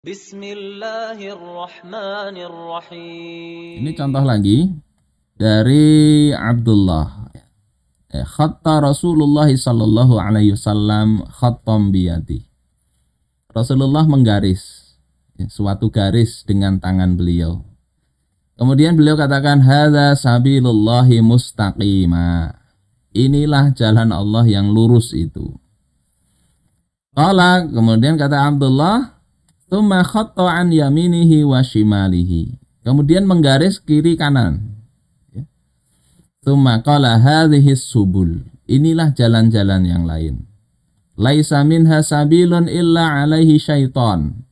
Bismillahirrahmanirrahim. Ini contoh lagi dari Abdullah. Khatta Rasulullah sallallahu alaihi wasallam khattam biyadi. Rasulullah menggaris suatu garis dengan tangan beliau. Kemudian beliau katakan hadza sabilullahi mustaqima. Inilah jalan Allah yang lurus itu. Qala, kemudian kata Abdullah, tsumma khatta an yaminihi wa shimalihi. Kemudian menggaris kiri kanan. Tsumma qala hadhihi subul. Inilah jalan-jalan yang lain. Laisa minha sabilun illa alaihi syaiton.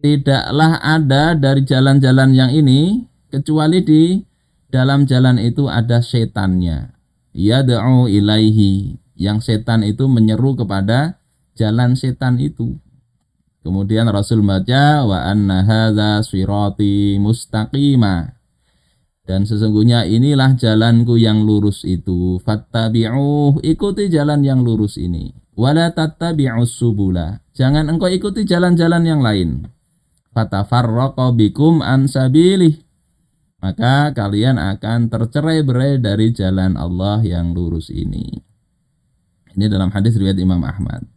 Tidaklah ada dari jalan-jalan yang ini kecuali di dalam jalan itu ada setannya. Yad'u ilaihi. Yang setan itu menyeru kepada jalan setan itu. Kemudian Rasul baca wa anna hadza sirati mustaqima. Dan sesungguhnya inilah jalanku yang lurus itu. Fattabi'uh, ikuti jalan yang lurus ini. Wala tattabi'us subula. Jangan engkau ikuti jalan-jalan yang lain. Fatafarraqa bikum an sabilih. Maka kalian akan tercerai-berai dari jalan Allah yang lurus ini. Ini dalam hadis riwayat Imam Ahmad.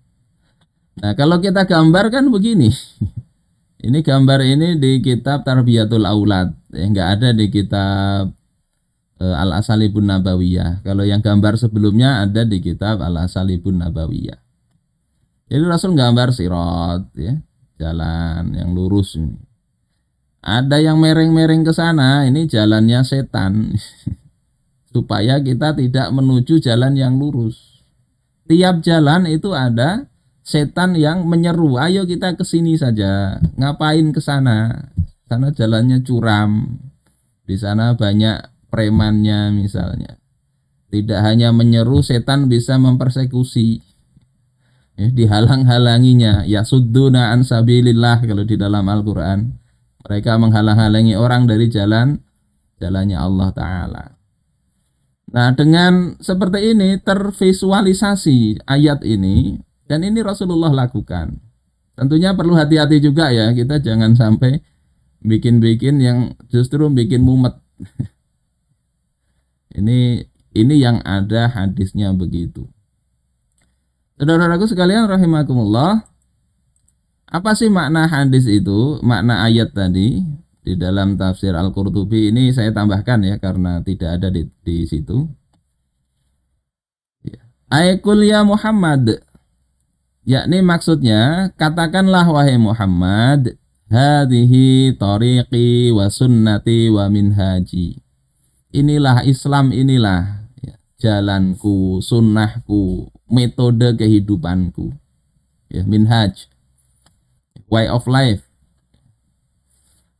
Nah, kalau kita gambarkan begini. Ini gambar ini di kitab Tarbiyatul Aulad. Enggak ada di kitab Al-Asalibun Nabawiyah. Kalau yang gambar sebelumnya ada di kitab Al-Asalibun Nabawiyah. Jadi Rasul gambar sirat, ya, jalan yang lurus ini. Ada yang mereng-mereng ke sana, ini jalannya setan. Supaya kita tidak menuju jalan yang lurus. Tiap jalan itu ada setan yang menyeru, ayo kita ke sini saja. Ngapain ke sana? Sana jalannya curam. Di sana banyak premannya misalnya. Tidak hanya menyeru, setan bisa mempersekusi. Dihalang-halanginya. Yasudduna an sabilillah kalau di dalam Al-Qur'an. Mereka menghalang-halangi orang dari jalannya Allah Ta'ala. Nah, dengan seperti ini tervisualisasi ayat ini. Dan ini Rasulullah lakukan. Tentunya perlu hati-hati juga ya. Kita jangan sampai bikin-bikin yang justru bikin mumet. Ini yang ada hadisnya begitu. Saudara-saudaraku sekalian rahimakumullah. Apa sih makna hadis itu? Makna ayat tadi di dalam tafsir Al-Qurtubi ini saya tambahkan ya karena tidak ada di situ. Aikul ya Muhammad. Yakni maksudnya, katakanlah wahai Muhammad, hadhihi tariqi wa sunnati wa minhaji. Inilah Islam, inilah ya, jalanku, sunnahku, metode kehidupanku. Ya, minhaj, way of life.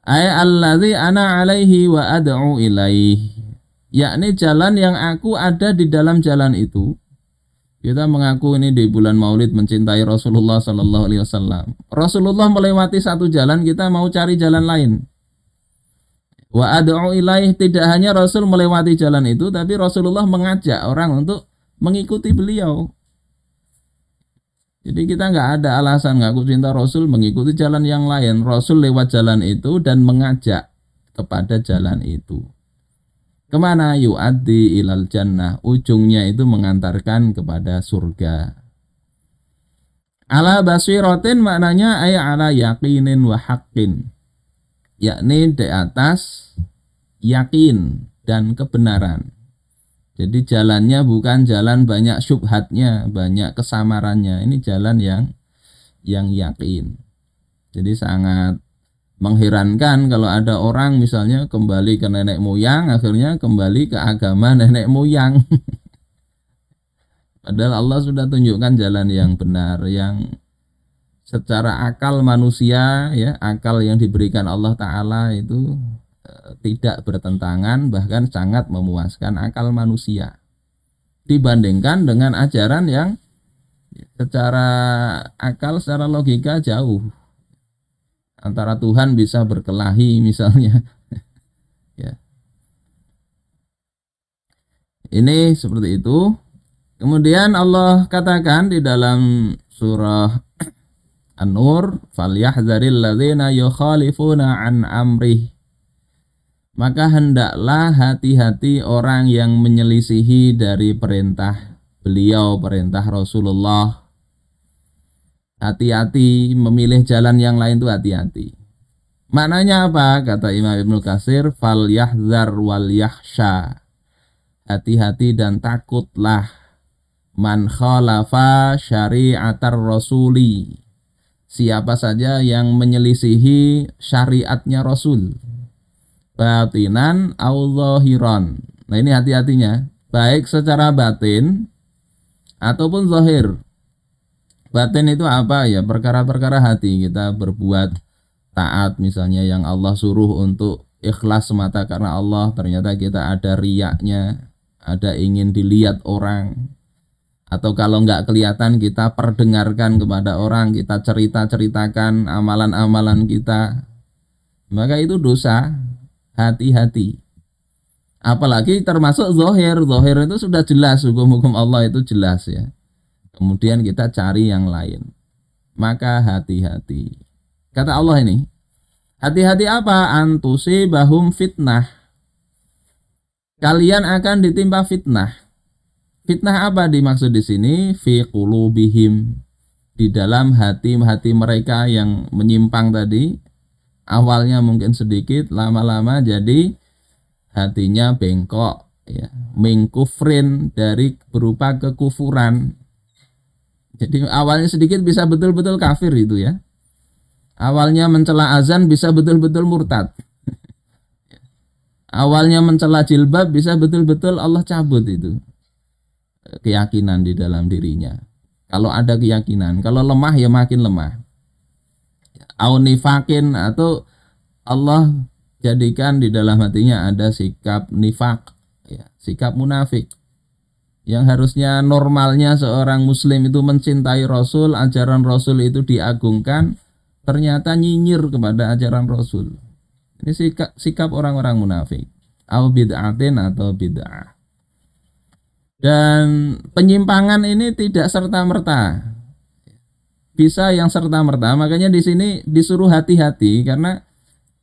Ay alladzi ana alaihi wa ad'u ilaih. Yakni jalan yang aku ada di dalam jalan itu. Kita mengaku ini di bulan Maulid mencintai Rasulullah Sallallahu Alaihi Wasallam. Rasulullah melewati satu jalan, kita mau cari jalan lain. Wa ad'u ilaih, tidak hanya Rasul melewati jalan itu, tapi Rasulullah mengajak orang untuk mengikuti beliau. Jadi kita nggak ada alasan ngaku cinta Rasul mengikuti jalan yang lain. Rasul lewat jalan itu dan mengajak kepada jalan itu. Kemana? Yu'addi ilal jannah. Ujungnya itu mengantarkan kepada surga. Ala basiratin maknanya ay ala yakinin wa haqqin. Yakni di atas yakin dan kebenaran. Jadi jalannya bukan jalan banyak syubhatnya, banyak kesamarannya. Ini jalan yang yakin. Jadi sangat mengherankan kalau ada orang misalnya kembali ke nenek moyang, akhirnya kembali ke agama nenek moyang. Padahal Allah sudah tunjukkan jalan yang benar, yang secara akal manusia, ya, akal yang diberikan Allah Ta'ala itu tidak bertentangan, bahkan sangat memuaskan akal manusia. Dibandingkan dengan ajaran yang secara akal, secara logika jauh. Antara Tuhan bisa berkelahi misalnya. Ya. Ini seperti itu. Kemudian Allah katakan di dalam surah An-Nur, falyahdzaril ladzina yukhalifuna an amrih. Maka hendaklah hati-hati orang yang menyelisihi dari perintah beliau, perintah Rasulullah. Hati-hati memilih jalan yang lain itu hati-hati. Maknanya apa? Kata Imam Ibnu Katsir, falyahdzar wal yakhsha. Hati-hati dan takutlah man khalafa syari'atar rasuli. Siapa saja yang menyelisihi syariatnya Rasul, batinan au zahiran. Nah ini hati-hatinya, baik secara batin ataupun zahir. Batin itu apa ya? Perkara-perkara hati, kita berbuat taat misalnya yang Allah suruh untuk ikhlas semata karena Allah, ternyata kita ada riyaknya, ada ingin dilihat orang. Atau kalau nggak kelihatan kita perdengarkan kepada orang, kita cerita-ceritakan amalan-amalan kita, maka itu dosa. Hati-hati. Apalagi termasuk zahir. Zahir itu sudah jelas, hukum-hukum Allah itu jelas ya. Kemudian kita cari yang lain, maka hati-hati. Kata Allah ini, hati-hati apa? Antusibahum fitnah. Kalian akan ditimpa fitnah. Fitnah apa dimaksud di sini? Fi qulubihim, di dalam hati-hati mereka yang menyimpang tadi. Awalnya mungkin sedikit, lama-lama jadi hatinya bengkok ya. Mingkufrin, dari berupa kekufuran. Jadi awalnya sedikit bisa betul-betul kafir itu ya. Awalnya mencela azan bisa betul-betul murtad. Awalnya mencela jilbab bisa betul-betul Allah cabut itu keyakinan di dalam dirinya. Kalau ada keyakinan, kalau lemah ya makin lemah. Au nifakin, atau Allah jadikan di dalam hatinya ada sikap nifak ya, sikap munafik. Yang harusnya normalnya seorang muslim itu mencintai Rasul, ajaran Rasul itu diagungkan, ternyata nyinyir kepada ajaran Rasul. Ini sikap orang-orang munafik. Au bid'atin, atau bid'ah. Dan penyimpangan ini tidak serta-merta. Bisa yang serta-merta, makanya di sini disuruh hati-hati karena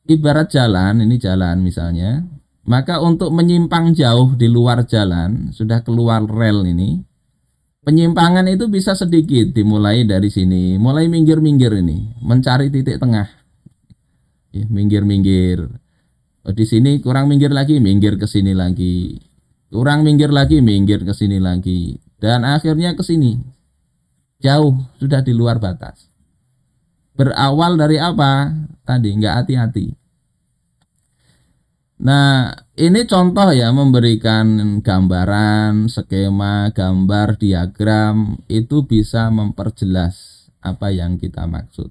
ibarat jalan, ini jalan misalnya. Maka untuk menyimpang jauh di luar jalan, sudah keluar rel ini, penyimpangan itu bisa sedikit dimulai dari sini, mulai minggir-minggir ini, mencari titik tengah. Ya, minggir-minggir. Oh, di sini kurang minggir lagi, minggir ke sini lagi. Kurang minggir lagi, minggir ke sini lagi, dan akhirnya ke sini. Jauh, sudah di luar batas. Berawal dari apa? Tadi nggak hati-hati. Nah, ini contoh ya, memberikan gambaran, skema, gambar, diagram, itu bisa memperjelas apa yang kita maksud.